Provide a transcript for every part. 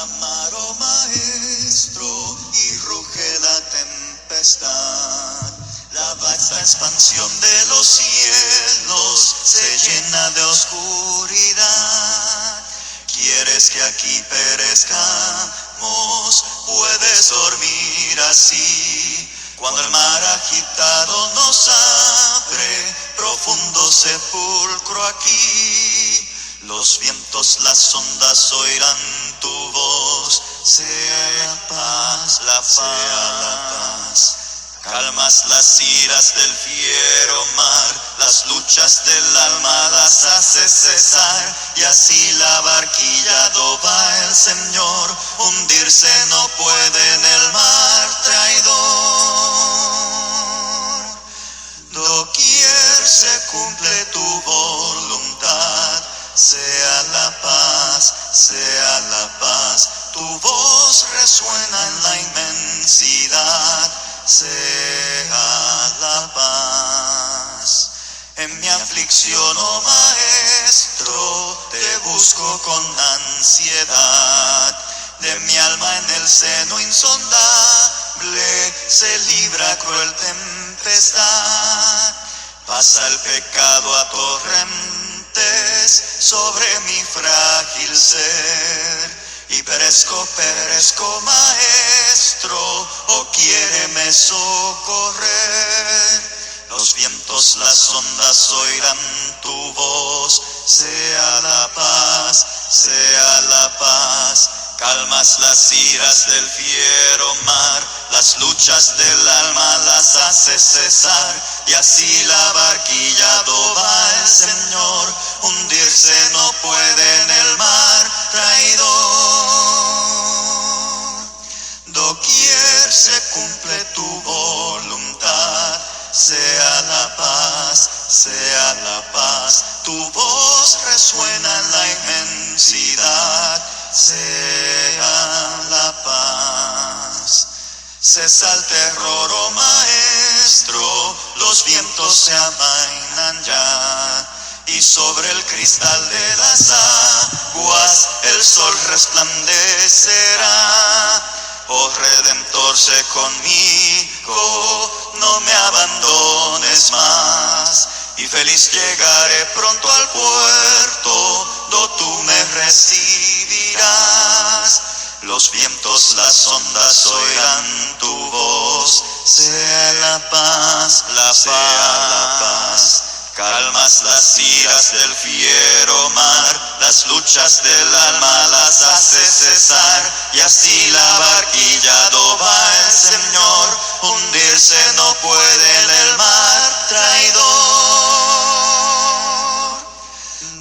la mar, oh maestro, y ruge la tempestad. La vasta expansión de los cielos se llena de oscuridad. ¿Quieres que aquí perezcamos? Puedes dormir así. Cuando el mar agitado nos abre, profundo sepulcro aquí. Los vientos, las ondas oirán tu voz. Sea la paz, sea la paz. Calmas las iras del fiero mar, las luchas del alma las haces cesar, y así la barquilla va el Señor, hundirse no puede en el mar traidor. Doquier se cumple tu voluntad, sea la paz, sea la paz, tu voz resuena en la inmensidad. Sea la paz. En mi aflicción, oh maestro, te busco con ansiedad. De mi alma en el seno insondable se libra cruel tempestad. Pasa el pecado a torrentes sobre mi frágil ser. Y perezco, maestro, oh quiéreme socorrer. Los vientos, las ondas oirán tu voz. Sea la paz, sea la paz. Calmas las iras del fiero mar, las luchas del alma las haces cesar, y así la barquilla va el Señor, hundirse no puede en el mar traidor. Doquier se cumple tu voluntad, sea la paz, sea la paz, tu voz resuena en la inmensidad. Sea la paz. Cesa el terror, oh maestro, los vientos se amainan ya, y sobre el cristal de las aguas el sol resplandecerá. Oh Redentor, sé conmigo, no me abandones más, y feliz llegaré pronto al puerto, do tú me recibirás. Los vientos, las ondas oirán tu voz. Sea la paz, sea la paz. Calmas las iras del fiero mar, las luchas del alma las haces cesar, y así la barquilla va el Señor, hundirse no puede en el mar traidor.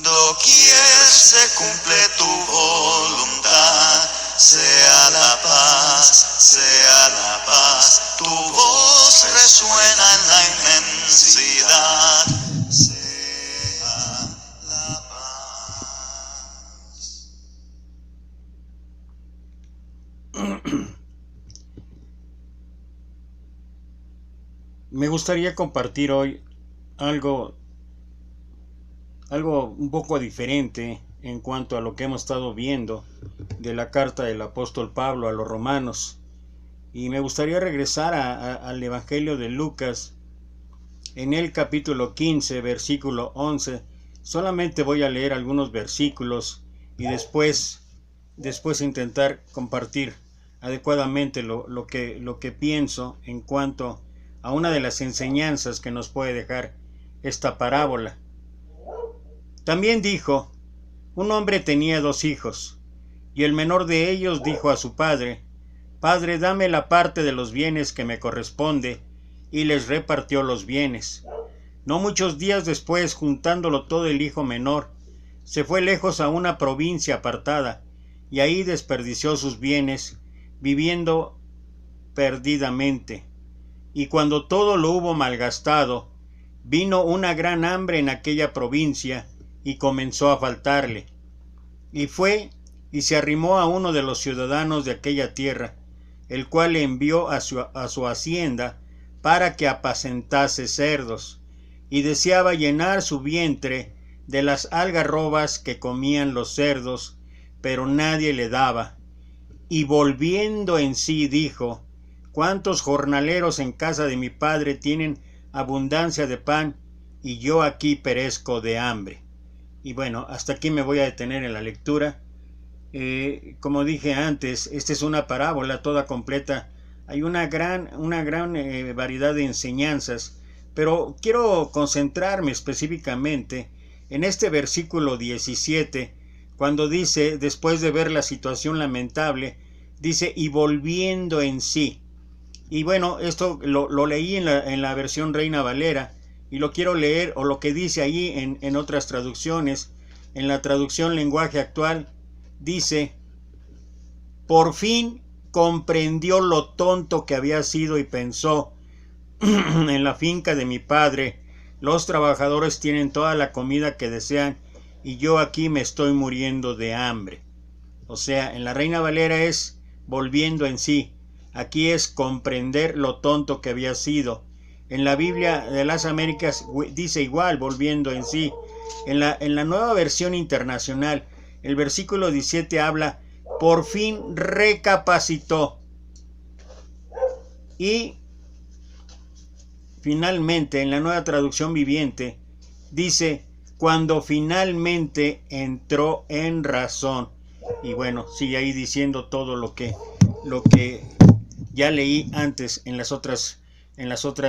Doquier se cumple tu voluntad, sea la paz, sea la paz, tu voz resuena en la inmensidad. Sea la paz. Me gustaría compartir hoy algo un poco diferente en cuanto a lo que hemos estado viendo de la carta del apóstol Pablo a los romanos, y me gustaría regresar al Evangelio de Lucas en el capítulo 15, versículo 11. Solamente voy a leer algunos versículos y después intentar compartir adecuadamente lo que pienso en cuanto a una de las enseñanzas que nos puede dejar esta parábola. También dijo: un hombre tenía 2 hijos, y el menor de ellos dijo a su padre: Padre, dame la parte de los bienes que me corresponde, y les repartió los bienes. No muchos días después, juntándolo todo el hijo menor, se fue lejos a una provincia apartada, y ahí desperdició sus bienes, viviendo perdidamente. Y cuando todo lo hubo malgastado, vino una gran hambre en aquella provincia, y comenzó a faltarle. Y fue y se arrimó a uno de los ciudadanos de aquella tierra, el cual le envió a su hacienda para que apacentase cerdos, y deseaba llenar su vientre de las algarrobas que comían los cerdos, pero nadie le daba. y volviendo en sí dijo: ¿cuántos jornaleros en casa de mi padre tienen abundancia de pan y yo aquí perezco de hambre? Y bueno, hasta aquí me voy a detener en la lectura. Como dije antes, esta es una parábola toda completa. Hay una gran variedad de enseñanzas, pero quiero concentrarme específicamente en este versículo 17, cuando dice, después de ver la situación lamentable, dice, y volviendo en sí. Y bueno, esto lo leí en la versión Reina Valera, y lo quiero leer, o lo que dice allí en otras traducciones. En la traducción Lenguaje Actual dice: por fin comprendió lo tonto que había sido y pensó: en la finca de mi padre los trabajadores tienen toda la comida que desean y yo aquí me estoy muriendo de hambre. O sea, en la Reina Valera es volviendo en sí. Aquí es comprender lo tonto que había sido. En la Biblia de las Américas dice igual, volviendo en sí. En la Nueva Versión Internacional, el versículo 17 habla: por fin recapacitó. Y finalmente, en la Nueva Traducción Viviente, dice: cuando finalmente entró en razón. Y bueno, sigue ahí diciendo todo lo que ya leí antes en las otras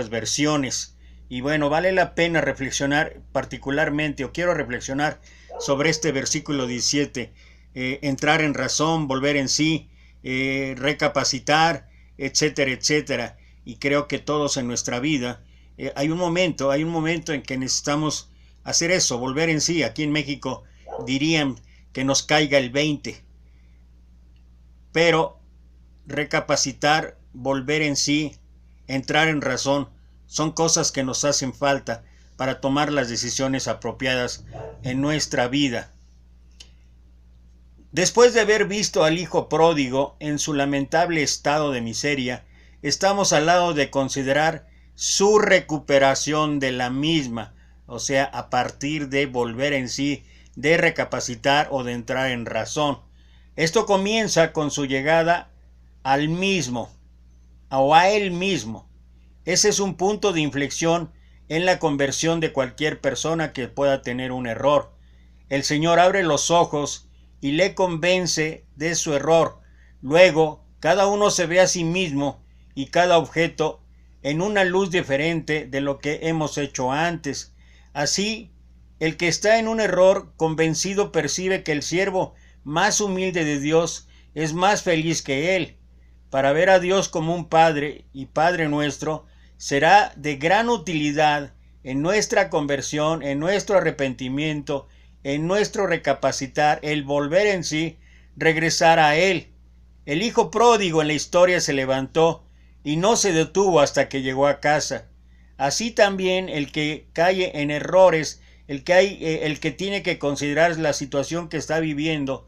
versiones. Y bueno, vale la pena reflexionar particularmente, o quiero reflexionar sobre este versículo 17. Entrar en razón, volver en sí, recapacitar, etcétera, etcétera. Y creo que todos en nuestra vida hay un momento en que necesitamos hacer eso, volver en sí. Aquí en México dirían que nos caiga el 20. Pero recapacitar, volver en sí, entrar en razón, son cosas que nos hacen falta para tomar las decisiones apropiadas en nuestra vida. Después de haber visto al hijo pródigo en su lamentable estado de miseria, estamos al lado de considerar su recuperación de la misma, o sea, a partir de volver en sí, de recapacitar o de entrar en razón. Esto comienza con su llegada al mismo, o a él mismo. Ese es un punto de inflexión en la conversión de cualquier persona que pueda tener un error. El Señor abre los ojos y le convence de su error. Luego, cada uno se ve a sí mismo y cada objeto en una luz diferente de lo que hemos hecho antes. Así, el que está en un error convencido percibe que el siervo más humilde de Dios es más feliz que él. Para ver a Dios como un Padre y Padre nuestro, será de gran utilidad en nuestra conversión, en nuestro arrepentimiento, en nuestro recapacitar, el volver en sí, regresar a Él. El hijo pródigo en la historia se levantó y no se detuvo hasta que llegó a casa. Así también el que cae en errores, el que tiene que considerar la situación que está viviendo,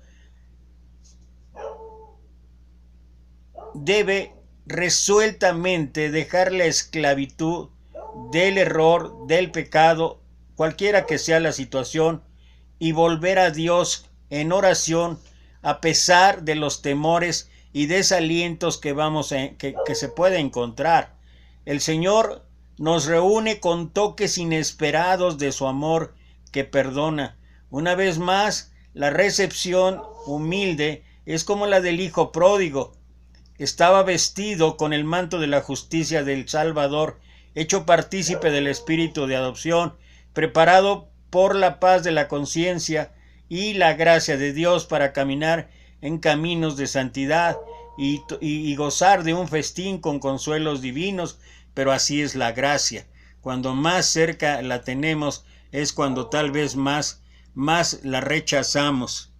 debe resueltamente dejar la esclavitud del error, del pecado, cualquiera que sea la situación, y volver a Dios en oración a pesar de los temores y desalientos que se puede encontrar. El Señor nos reúne con toques inesperados de su amor que perdona. Una vez más, la recepción humilde es como la del hijo pródigo. Estaba vestido con el manto de la justicia del Salvador, hecho partícipe del espíritu de adopción, preparado por la paz de la conciencia y la gracia de Dios para caminar en caminos de santidad y gozar de un festín con consuelos divinos. Pero así es la gracia. Cuando más cerca la tenemos es cuando tal vez más la rechazamos.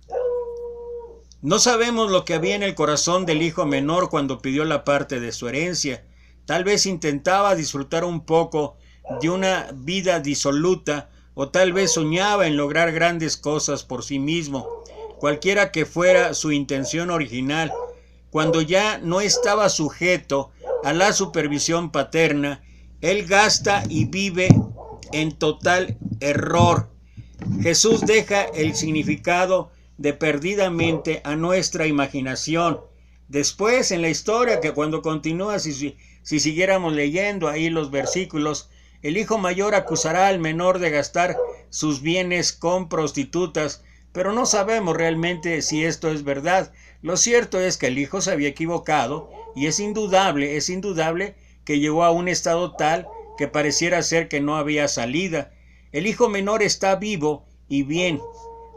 No sabemos lo que había en el corazón del hijo menor cuando pidió la parte de su herencia. Tal vez intentaba disfrutar un poco de una vida disoluta, o tal vez soñaba en lograr grandes cosas por sí mismo. Cualquiera que fuera su intención original, cuando ya no estaba sujeto a la supervisión paterna, él gasta y vive en total error. Jesús deja el significado de perdidamente a nuestra imaginación. Después en la historia, que cuando continúa, si siguiéramos leyendo ahí los versículos, el hijo mayor acusará al menor de gastar sus bienes con prostitutas, pero no sabemos realmente si esto es verdad. Lo cierto es que el hijo se había equivocado y es indudable que llegó a un estado tal que pareciera ser que no había salida. El hijo menor está vivo y bien.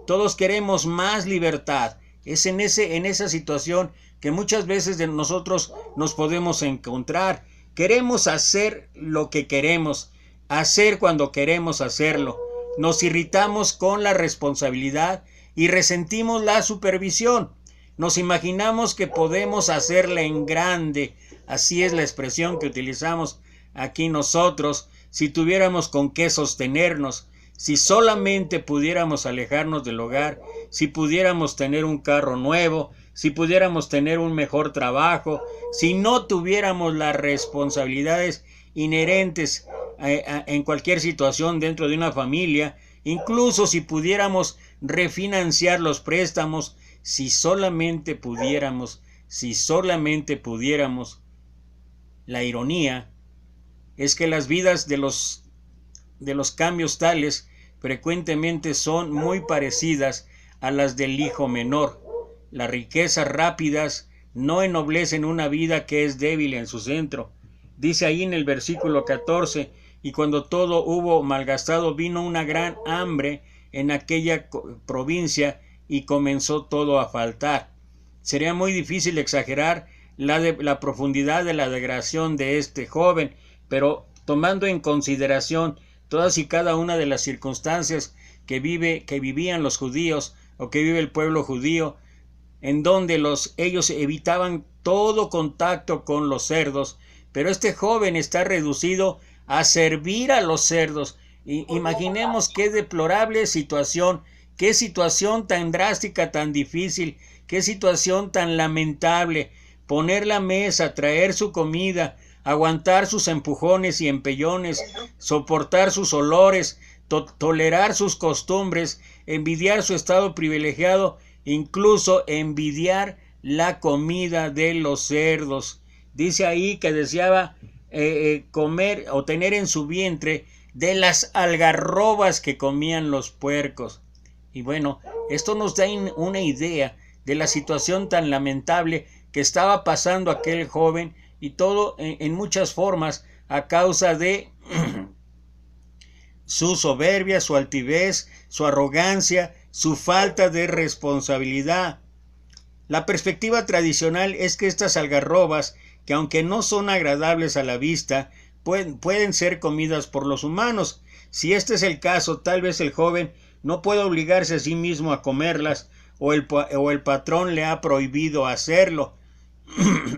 Todos queremos más libertad. Es en esa situación que muchas veces de nosotros nos podemos encontrar. Queremos hacer lo que queremos, hacer cuando queremos hacerlo. Nos irritamos con la responsabilidad y resentimos la supervisión. Nos imaginamos que podemos hacerla en grande. Así es la expresión que utilizamos aquí nosotros. Si tuviéramos con qué sostenernos, si solamente pudiéramos alejarnos del hogar, si pudiéramos tener un carro nuevo, si pudiéramos tener un mejor trabajo, si no tuviéramos las responsabilidades inherentes en cualquier situación dentro de una familia, incluso si pudiéramos refinanciar los préstamos, si solamente pudiéramos. La ironía es que las vidas de los cambios tales frecuentemente son muy parecidas a las del hijo menor. Las riquezas rápidas no ennoblecen una vida que es débil en su centro. Dice ahí en el versículo 14, y cuando todo hubo malgastado, vino una gran hambre en aquella provincia y comenzó todo a faltar. Sería muy difícil exagerar la profundidad de la degradación de este joven, pero tomando en consideración todas y cada una de las circunstancias que vivían los judíos o que vive el pueblo judío, en donde ellos evitaban todo contacto con los cerdos, pero este joven está reducido a servir a los cerdos. Imaginemos qué deplorable situación, qué situación tan drástica, tan difícil, qué situación tan lamentable. Poner la mesa, traer su comida, aguantar sus empujones y empellones, soportar sus olores, tolerar sus costumbres, envidiar su estado privilegiado, incluso envidiar la comida de los cerdos. Dice ahí que deseaba comer o tener en su vientre de las algarrobas que comían los puercos. Y bueno, esto nos da una idea de la situación tan lamentable que estaba pasando aquel joven, y todo en muchas formas a causa de su soberbia, su altivez, su arrogancia, su falta de responsabilidad. La perspectiva tradicional es que estas algarrobas, que aunque no son agradables a la vista, pueden ser comidas por los humanos. Si este es el caso, tal vez el joven no puede obligarse a sí mismo a comerlas, o el patrón le ha prohibido hacerlo.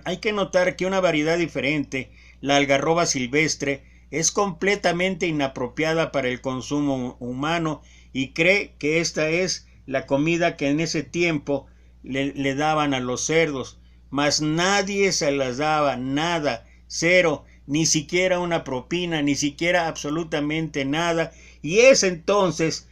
Hay que notar que una variedad diferente, la algarroba silvestre, es completamente inapropiada para el consumo humano, y cree que esta es la comida que en ese tiempo le daban a los cerdos, mas nadie se las daba, nada, cero, ni siquiera una propina, ni siquiera absolutamente nada. Y es entonces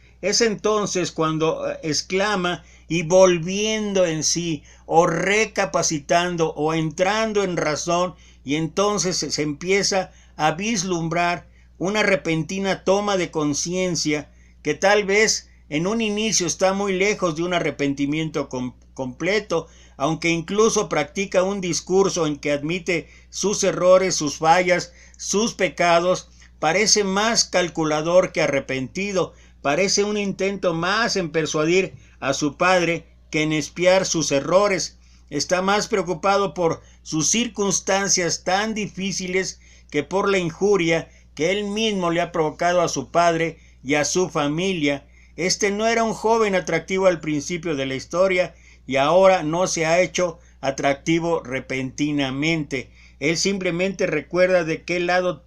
cuando exclama, y volviendo en sí, o recapacitando, o entrando en razón, y entonces se empieza a vislumbrar una repentina toma de conciencia que tal vez en un inicio está muy lejos de un arrepentimiento completo, aunque incluso practica un discurso en que admite sus errores, sus fallas, sus pecados. Parece más calculador que arrepentido, parece un intento más en persuadir a su padre que en expiar sus errores. Está más preocupado por sus circunstancias tan difíciles que por la injuria que él mismo le ha provocado a su padre y a su familia. Este no era un joven atractivo al principio de la historia, y ahora no se ha hecho atractivo repentinamente. Él simplemente recuerda de qué lado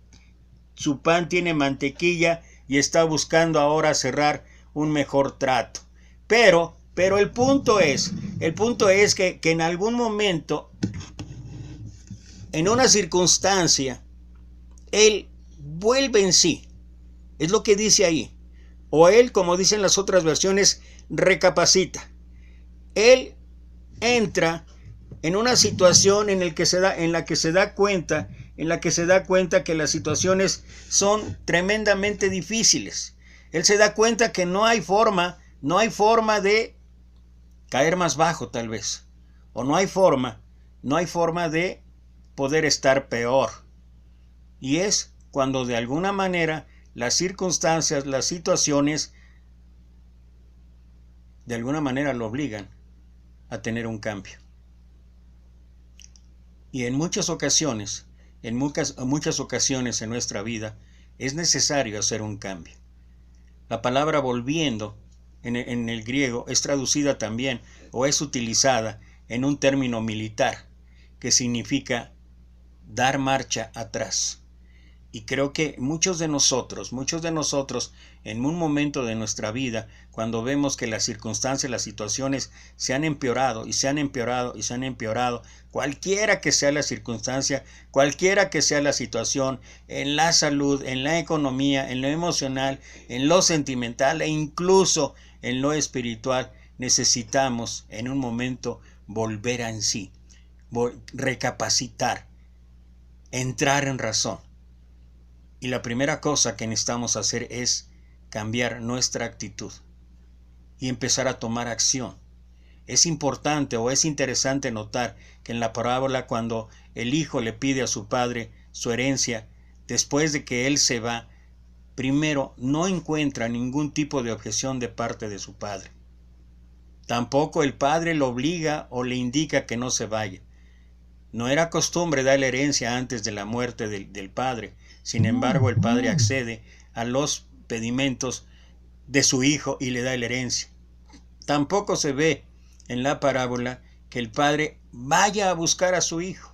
su pan tiene mantequilla y está buscando ahora cerrar un mejor trato. Pero el punto es que en algún momento, en una circunstancia, él vuelve en sí. Es lo que dice ahí. O él, como dicen las otras versiones, recapacita. Él entra en una situación en la que se da cuenta que las situaciones son tremendamente difíciles. Él se da cuenta que no hay forma de caer más bajo, tal vez, o no hay forma de poder estar peor. Y es cuando de alguna manera las circunstancias, las situaciones, de alguna manera lo obligan a tener un cambio. Y en muchas ocasiones en nuestra vida es necesario hacer un cambio. La palabra volviendo en el griego es traducida también o es utilizada en un término militar que significa dar marcha atrás. Y creo que muchos de nosotros en un momento de nuestra vida, cuando vemos que las circunstancias, las situaciones se han empeorado y se han empeorado, cualquiera que sea la circunstancia, cualquiera que sea la situación, en la salud, en la economía, en lo emocional, en lo sentimental e incluso en lo espiritual, necesitamos en un momento volver en sí, recapacitar, entrar en razón. Y la primera cosa que necesitamos hacer es cambiar nuestra actitud y empezar a tomar acción. Es importante o es interesante notar que en la parábola, cuando el hijo le pide a su padre su herencia, después de que él se va, primero no encuentra ningún tipo de objeción de parte de su padre. Tampoco el padre lo obliga o le indica que no se vaya. No era costumbre dar la herencia antes de la muerte del padre. Sin embargo, el padre accede a los pedimentos de su hijo y le da la herencia. Tampoco se ve en la parábola que el padre vaya a buscar a su hijo.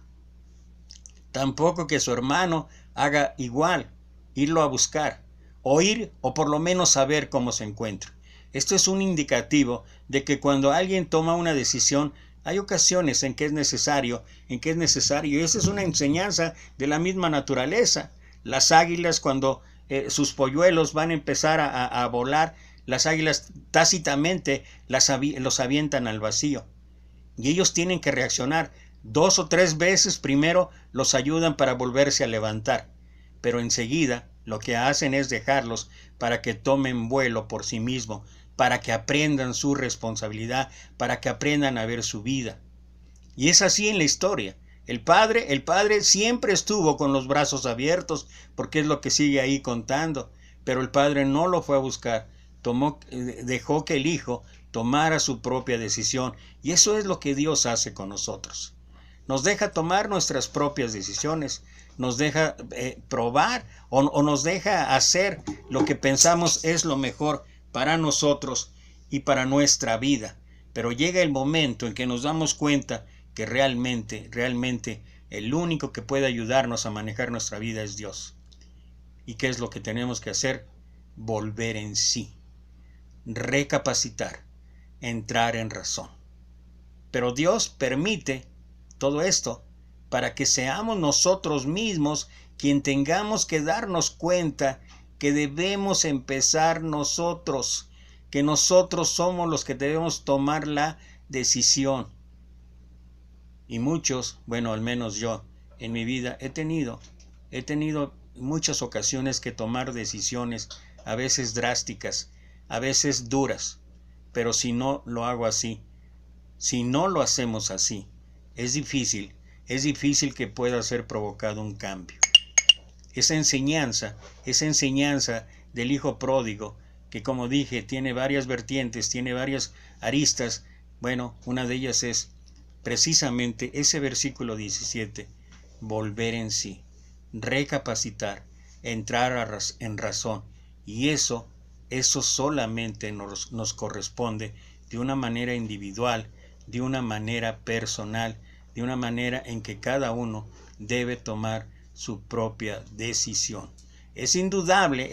Tampoco que su hermano haga igual, irlo a buscar, o por lo menos saber cómo se encuentra. Esto es un indicativo de que cuando alguien toma una decisión, hay ocasiones en que es necesario, y esa es una enseñanza de la misma naturaleza. Las águilas, cuando sus polluelos van a empezar a volar, las águilas tácitamente los avientan al vacío. Y ellos tienen que reaccionar 2 o 3 veces. Primero los ayudan para volverse a levantar, pero enseguida lo que hacen es dejarlos para que tomen vuelo por sí mismos, para que aprendan su responsabilidad, para que aprendan a ver su vida. Y es así en la historia. El padre siempre estuvo con los brazos abiertos, porque es lo que sigue ahí contando, pero el padre no lo fue a buscar, dejó que el hijo tomara su propia decisión, y eso es lo que Dios hace con nosotros. Nos deja tomar nuestras propias decisiones, nos deja probar o nos deja hacer lo que pensamos es lo mejor para nosotros y para nuestra vida. Pero llega el momento en que nos damos cuenta que realmente el único que puede ayudarnos a manejar nuestra vida es Dios. ¿Y qué es lo que tenemos que hacer? Volver en sí, recapacitar, entrar en razón. Pero Dios permite todo esto para que seamos nosotros mismos quien tengamos que darnos cuenta que debemos empezar nosotros, que nosotros somos los que debemos tomar la decisión. Y muchos, bueno, al menos yo, en mi vida he tenido muchas ocasiones que tomar decisiones, a veces drásticas, a veces duras, pero si no lo hago así, si no lo hacemos así, es difícil que pueda ser provocado un cambio. Esa enseñanza del hijo pródigo, que como dije, tiene varias vertientes, tiene varias aristas. Bueno, una de ellas es precisamente ese versículo 17, volver en sí, recapacitar, entrar en razón. Y eso solamente nos corresponde de una manera individual, de una manera personal, de una manera en que cada uno debe tomar su propia decisión. Es indudable,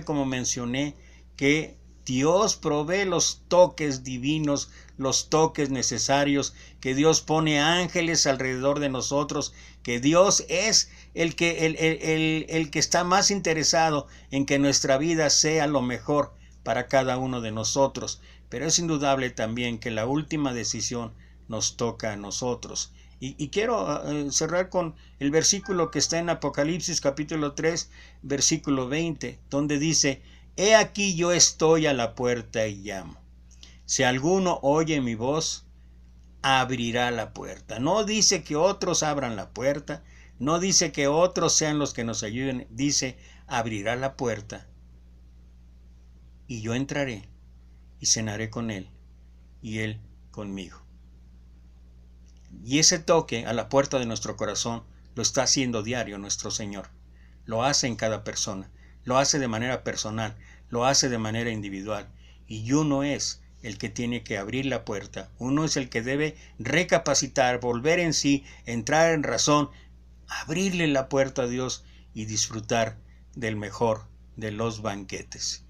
como mencioné, que Dios provee los toques divinos, los toques necesarios, que Dios pone ángeles alrededor de nosotros, que Dios es el que está más interesado en que nuestra vida sea lo mejor para cada uno de nosotros. Pero es indudable también que la última decisión nos toca a nosotros. Y quiero cerrar con el versículo que está en Apocalipsis capítulo 3, versículo 20, donde dice: He aquí yo estoy a la puerta y llamo. Si alguno oye mi voz, abrirá la puerta. No dice que otros abran la puerta, no dice que otros sean los que nos ayuden, dice: abrirá la puerta y yo entraré y cenaré con él y él conmigo. Y ese toque a la puerta de nuestro corazón lo está haciendo diario nuestro Señor. Lo hace en cada persona, lo hace de manera personal, lo hace de manera individual. Y uno es el que tiene que abrir la puerta, uno es el que debe recapacitar, volver en sí, entrar en razón, abrirle la puerta a Dios y disfrutar del mejor de los banquetes.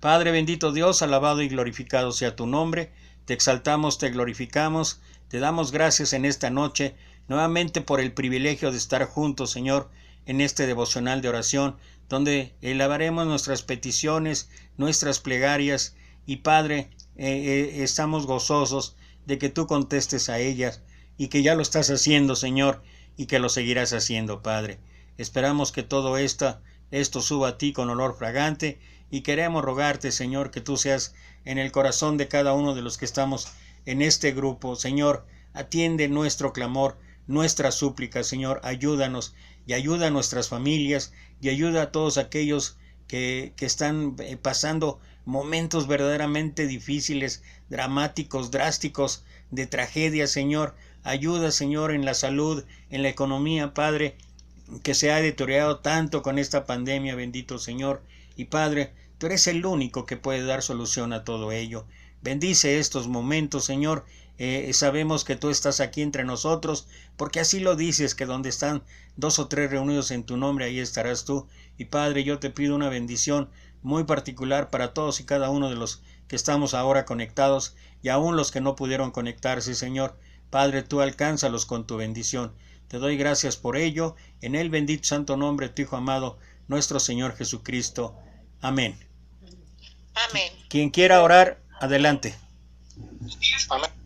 Padre bendito Dios, alabado y glorificado sea tu nombre. Te exaltamos, te glorificamos, te damos gracias en esta noche, nuevamente por el privilegio de estar juntos, Señor, en este devocional de oración, donde elevaremos nuestras peticiones, nuestras plegarias, y Padre, estamos gozosos de que tú contestes a ellas, y que ya lo estás haciendo, Señor, y que lo seguirás haciendo, Padre. Esperamos que todo esto suba a ti con olor fragante, y queremos rogarte, Señor, que tú seas en el corazón de cada uno de los que estamos en este grupo. Señor, atiende nuestro clamor, nuestra súplica, Señor, ayúdanos y ayuda a nuestras familias y ayuda a todos aquellos que están pasando momentos verdaderamente difíciles, dramáticos, drásticos, de tragedia, Señor. Ayuda, Señor, en la salud, en la economía, Padre, que se ha deteriorado tanto con esta pandemia, bendito Señor. Y Padre, tú eres el único que puede dar solución a todo ello. Bendice estos momentos, Señor. Sabemos que tú estás aquí entre nosotros, porque así lo dices, que donde están 2 o 3 reunidos en tu nombre, ahí estarás tú. Y Padre, yo te pido una bendición muy particular para todos y cada uno de los que estamos ahora conectados, y aún los que no pudieron conectarse, Señor. Padre, tú alcánzalos con tu bendición. Te doy gracias por ello, en el bendito santo nombre de tu Hijo amado, nuestro Señor Jesucristo. Amén. Amén. Quien quiera orar, adelante. Amén.